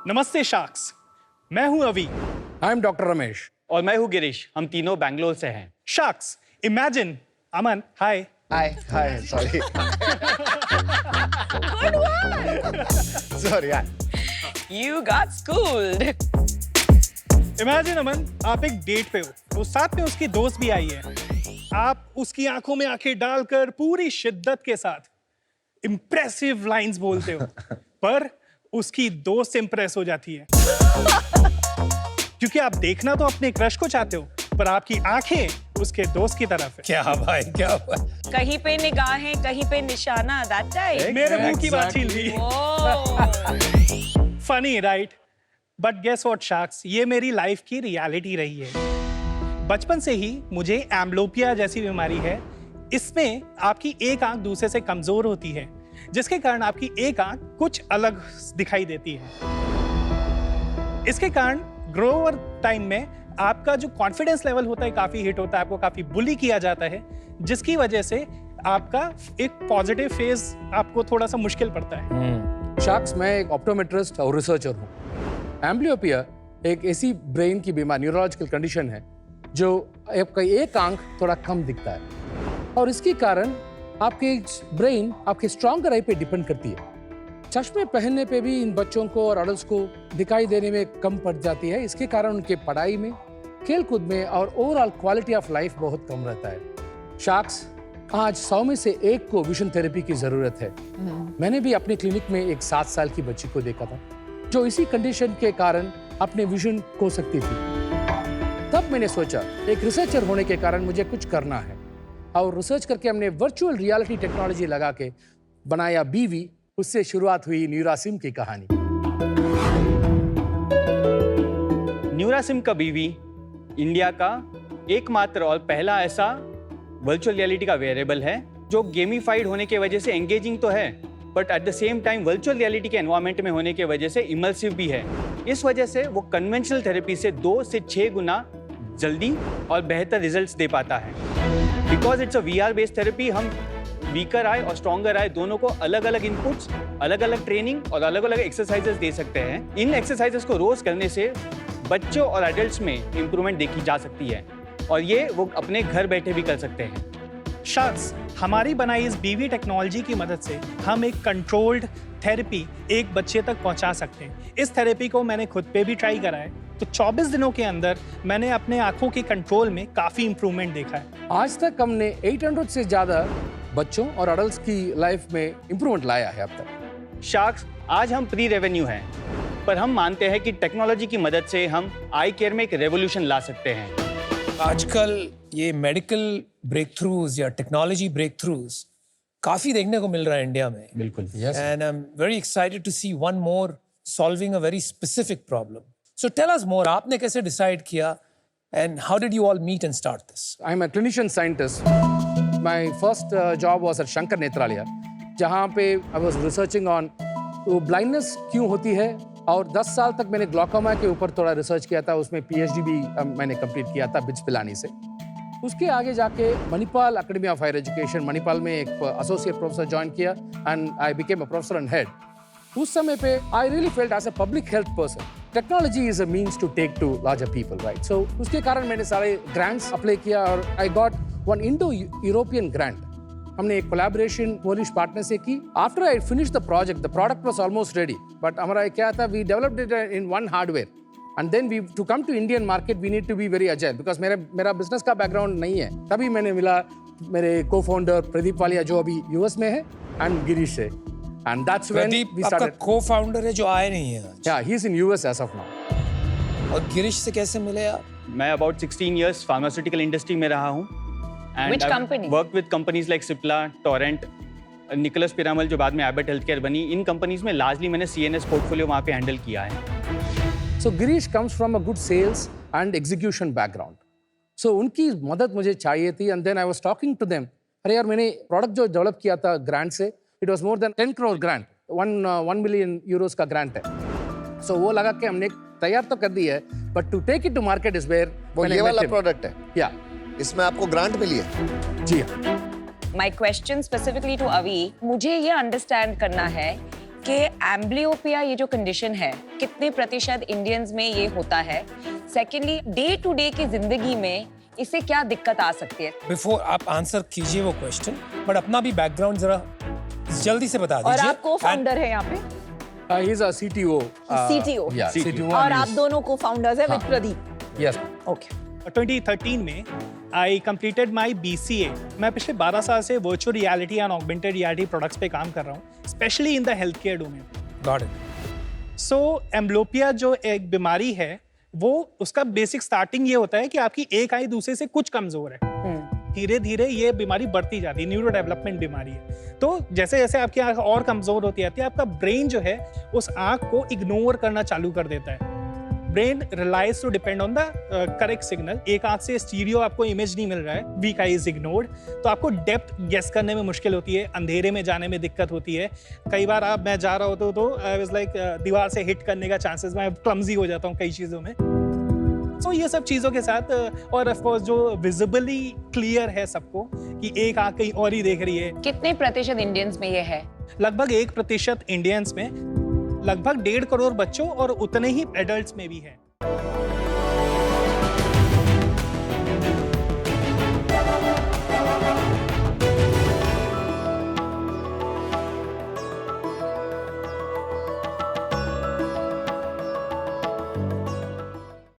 नमस्ते शार्क्स, मैं हूं Avi. I am doctor Ramesh. और मैं हूँ गिरीश। हम तीनों बैंगलोर से हैं। Sharks, imagine, Aman, hi. Hi, sorry. Good one. Sorry, hi. You got schooled. Imagine Aman, आप एक डेट पे हो, तो साथ में उसकी दोस्त भी आई है। आप उसकी आंखों में आंखें डालकर पूरी शिद्दत के साथ इंप्रेसिव लाइंस बोलते हो, पर उसकी दोस्त इंप्रेस हो जाती है। क्योंकि आप देखना तो अपने क्रश को चाहते हो, पर आपकी आंखें उसके दोस्त की तरफ है। क्या भाई, क्या हुआ? कहीं पे निगाहें, कहीं पे निशाना, that type. मेरे मुंह की बात छीन ली। Oh. Funny right? But guess what sharks, ये मेरी लाइफ की रियलिटी रही है। बचपन से ही मुझे एम्ब्लोपिया जैसी बीमारी है। इसमें आपकी एक आंख दूसरे से कमजोर होती है, जिसके कारण आपकी एक आंख कुछ अलग दिखाई देती है। इसके कारण ग्रो ओवर टाइम में आपका जो कॉन्फिडेंस लेवल होता है काफी हिट होता है, आपको काफी बुली किया जाता है, जिसकी वजह से आपका एक पॉजिटिव फेज आपको थोड़ा सा मुश्किल पड़ता है। शार्क्स, मैं एक ऑप्टोमेट्रिस्ट और रिसर्चर हूँ। एम्ब्लियोपिया एक ऐसी ब्रेन की बीमारी, न्यूरोलॉजिकल कंडीशन है जो आपका एक आंख थोड़ा कम दिखता है, और इसके कारण आपके ब्रेन आपके स्ट्रॉन्गर आई पे डिपेंड करती है। चश्मे पहनने पे भी इन बच्चों को और अडल्ट्स को दिखाई देने में कम पड़ जाती है। इसके कारण उनके पढ़ाई में, खेलकूद में और ओवरऑल क्वालिटी ऑफ लाइफ बहुत कम रहता है। शार्क्स, आज 100 में से एक को विजन थेरेपी की जरूरत है। मैंने भी अपने क्लिनिक में एक 7 साल की बच्ची को देखा था जो इसी कंडीशन के कारण अपने विजन खो सकती थी। तब मैंने सोचा एक रिसर्चर होने के कारण मुझे कुछ करना है, और रिसर्च करके हमने वर्चुअल रियलिटी टेक्नोलॉजी लगा के बनाया बीवी। उससे शुरुआत हुई न्यूरासिम की कहानी। न्यूरासिम का बीवी इंडिया का एकमात्र और पहला ऐसा वर्चुअल रियलिटी का वेरिएबल है जो गेमिफाइड होने की वजह से एंगेजिंग तो है, but at the same time virtual reality के एनवायरनमेंट में होने की वजह से इमर्सिव भी है। इस वजह से वो कन्वेंशनल थेरेपी से 2 से 6 गुना जल्दी और बेहतर रिजल्ट्स दे पाता है। Because it's a VR based therapy, हम वीकर आए और स्ट्रॉन्गर आए दोनों को अलग अलग इनपुट्स, अलग अलग ट्रेनिंग और अलग अलग एक्सरसाइजेस दे सकते हैं। इन एक्सरसाइजेस को रोज करने से बच्चों और एडल्ट्स में इंप्रूवमेंट देखी जा सकती है, और ये वो अपने घर बैठे भी कर सकते हैं। शार्क्स, हमारी बनाई इस बीवी टेक्नोलॉजी की मदद से हम एक कंट्रोल्ड थेरेपी एक बच्चे तक पहुंचा सकते हैं। इस थेरेपी को मैंने खुद पे भी ट्राई करा है, तो 24 दिनों के अंदर मैंने अपने आंखों के कंट्रोल में काफी इंप्रूवमेंट देखा है। आज तक हमने 800 से ज्यादा बच्चों और अडल्ट्स की लाइफ में इंप्रूवमेंट लाया है अब तक। शार्क्स, आज हम प्री रेवेन्यू हैं, पर हम मानते हैं कि टेक्नोलॉजी की मदद से हम आई केयर में एक रेवोल्यूशन ला सकते हैं। आजकल ये मेडिकल ब्रेक थ्रूज या टेक्नोलॉजी ब्रेक थ्रूज काफी देखने को मिल रहा है इंडिया में। बिल्कुल, and I am very excited to see one more solving a very specific problem. So tell us more, आपने कैसे डिसाइड किया and how did you all meet and start this? I am a clinician scientist. My first job was at Shankar Nethralaya, जहाँ पे I was researching on blindness क्यों होती है, और 10 साल तक मैंने ग्लॉकोमा के ऊपर थोड़ा रिसर्च किया था। उसमें PhD भी मैंने कंप्लीट किया था बिट्स पिलानी से। उसके आगे जाके Manipal Academy of Higher Education, Manipal में एक एसोसिएट प्रोफेसर ज्वाइन किया and I became a professor and head. उस समय पे I really felt as a public health person, technology is a means to take to larger people, right? So उसके कारण मैंने सारे ग्रांट्स अप्लाई किया, और I got one Indo European grant. हमने एक कोलैबोरेशन पोलिश पार्टनर से की। After I finish the product was almost ready, but हमारा क्या था, we developed it in one hardware, and then we to come to Indian market we need to be very agile, because मेरा business का background नहीं है। तभी मैंने मिला मेरे को फाउंडर प्रदीप वालिया जो अभी US में है, एंड गिरीश से, एंड दैट्स व्हेन वी आपका स्टार्टेड। को-फाउंडर है जो आए नहीं है आज। Yeah he is in US as of now. और गिरीश से कैसे मिले आप? मैं अबाउट 16 years फार्मास्यूटिकल इंडस्ट्री में रहा हूँ। Which company? Work with companies like Cipla, Torrent, Nicholas Piramal जो बाद में एबट हेल्थकेयर बनी। इन कंपनीज में लार्जली मैंने CNS पोर्टफोलियो वहाँ पे हैंडल किया है। So Girish comes from a good sales and execution background. So उनकी मदद मुझे चाहिए थी, and then I was talking to them. अरे यार, मैंने प्रोडक्ट जो डेवलप किया था ग्रांट से, it was more than 10 crore grant, 1 million euros का ग्रांट है। So वो लगा के हमने तैयार तो कर दी है, but to take it to market is where वो ये वाला प्रोडक्ट है? या इसमें आपको ग्रांट मिली है? जी हाँ। My question specifically to Avi, मुझे ये अंडरस्टैंड करना है कि एम्ब्लियोपिया ये जो कंडीशन है कितने प्रतिशत इंडियंस में ये होता है? सेकेंडली, डे टू डे की जिंदगी में इससे क्या दिक्कत आ सकती है? बिफोर आप आंसर कीजिए वो क्वेश्चन, बट अपना भी बैकग्राउंड जरा जल्दी से बता और दीजिए। आप को फाउंडर है यहाँ पे? He is a CTO. CTO. Yeah, CTO. और and आप he's- दोनों को फाउंडर्स है विद प्रदीप। Yes. ओके। 2013 में आई कंप्लीटेड माई BCA। मैं पिछले 12 साल से virtual reality and augmented reality products पे काम कर रहा हूँ, specially in the health care domain. Got it. So amblyopia जो एक बीमारी है, वो उसका बेसिक स्टार्टिंग ये होता है कि आपकी एक आई दूसरे से कुछ कमजोर है। धीरे धीरे ये बीमारी बढ़ती जाती है, न्यूरो डेवलपमेंट बीमारी है। तो जैसे जैसे आपकी आंख और कमजोर होती जाती है, आपका ब्रेन जो है उस आंख को इग्नोर करना चालू कर देता है। Brain relies to depend on the correct signal. एक आंख से स्टीरियो आपको इमेज नहीं मिल रहा है, वीक आई इज इग्नोर्ड, तो आपको डेप्थ गेस करने में मुश्किल होती है, अंधेरे में जाने में दिक्कत होती है। कई बार मैं जा रहा होता हूँ तो आई वाज लाइक दीवार से हिट करने का चांसेस, मैं क्लमजी हो जाता हूँ कई चीज़ों में। तो ये सब चीज़ों के साथ, और ऑफ कोर्स जो विजिबली क्लियर है सबको कि एक आंख कहीं और ही देख रही है। कितने प्रतिशत इंडियंस में ये है? लगभग 1% इंडियंस में, लगभग 1.5 करोड़ बच्चों और उतने ही एडल्ट्स में भी है।